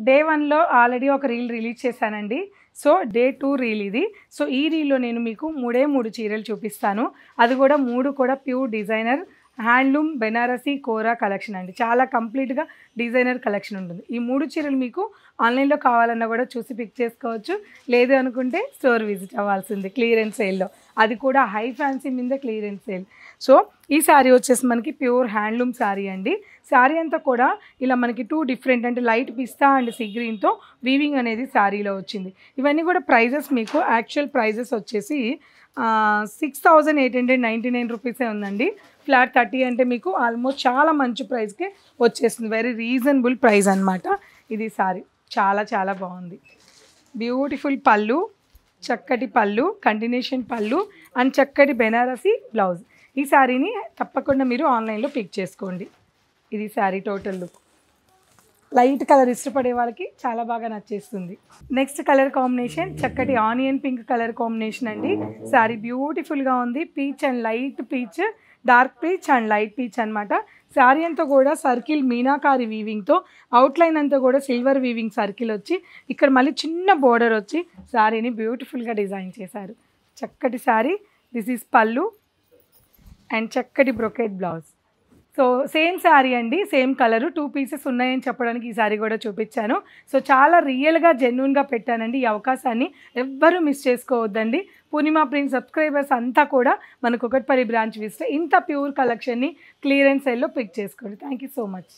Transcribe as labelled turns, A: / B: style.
A: Day 1లో already ఒక reel release చేశానండి. So day 2 reel ఇది. సో ఈ రీల్‌లో నేను మీకు 3 చీరలు చూపిస్తాను. అది కూడా 3 కూడా ప్యూర్ డిజైనర్ హ్యాండ్లూమ్ బెనారసీ కోరా కలెక్షన్ అండి. చాలా కంప్లీట్‌గా డిజైనర్ కలెక్షన్ ఉంటుంది. ఈ 3 చీరలు మీకు ఆన్‌లైన్‌లో కావాలన్నా కూడా చూసి పిక్ చేసుకోవచ్చు. లేదు అనుకుంటే స్టోర్ విజిట్ అవ్వాల్సింది క్లియరెన్స్ సేల్‌లో. అది కూడా హై ఫ్యాన్సీ మీద క్లియరెన్స్ సేల్. సో ఈ శారీ వచ్చేసి మనకి ప్యూర్ హ్యాండ్లూమ్ శారీ అండి. శారీ అంతా కూడా ఇలా మనకి 2 డిఫరెంట్ అంటే లైట్ పిస్తా అండ్ సీ గ్రీన్‌తో వీవింగ్ అనేది శారీలో వచ్చింది. ఇవన్నీ కూడా ప్రైజెస్ మీకు యాక్చువల్ ప్రైజెస్ వచ్చేసి 6,899 రూపీసే ఉందండి. ఫ్లాట్ 30 అంటే మీకు ఆల్మోస్ట్ చాలా మంచి ప్రైస్‌కే వచ్చేస్తుంది. వెరీ రీజనబుల్ ప్రైస్ అనమాట. ఇది శారీ చాలా చాలా బాగుంది. బ్యూటిఫుల్ పళ్ళు, చక్కటి పళ్ళు, కంటిన్యూషన్ పళ్ళు అండ్ చక్కటి బెనారసీ బ్లౌజ్. ఈ శారీని తప్పకుండా మీరు ఆన్లైన్‌లో పిక్ చేసుకోండి. ఇది sari total look. Light colour ఇష్టపడే వాళ్ళకి చాలా బాగా నచ్చేస్తుంది. నెక్స్ట్ కలర్ కాంబినేషన్ చక్కటి ఆనియన్ పింక్ కలర్ కాంబినేషన్ అండి. శారీ బ్యూటిఫుల్గా ఉంది. Peach and light peach, dark peach and light peach అనమాట. శారీ అంతా కూడా సర్కిల్ మీనాకారి వీవింగ్తో అవుట్లైన్ అంతా కూడా సిల్వర్ వీవింగ్ సర్కిల్ వచ్చి ఇక్కడ మళ్ళీ చిన్న బోర్డర్ వచ్చి శారీని బ్యూటిఫుల్గా డిజైన్ చేశారు. చక్కటి శారీ. దిస్ ఈజ్ పళ్ళు అండ్ చక్కటి brocade blouse. So same sari అండి, సేమ్ కలరు. 2 పీసెస్ ఉన్నాయని చెప్పడానికి ఈ శారీ కూడా చూపించాను. సో చాలా రియల్గా జెన్యూన్గా పెట్టానండి. ఈ అవకాశాన్ని ఎవ్వరూ మిస్ చేసుకోవద్దండి. పూర్ణిమ ప్రింట్ సబ్స్క్రైబర్స్ అంతా కూడా మన కుకట్పల్లి బ్రాంచ్ విజిట్ ఇంత ప్యూర్ కలెక్షన్ని క్లియరెన్స్ సేల్లో పిక్ చేసుకోండి. Thank you so much.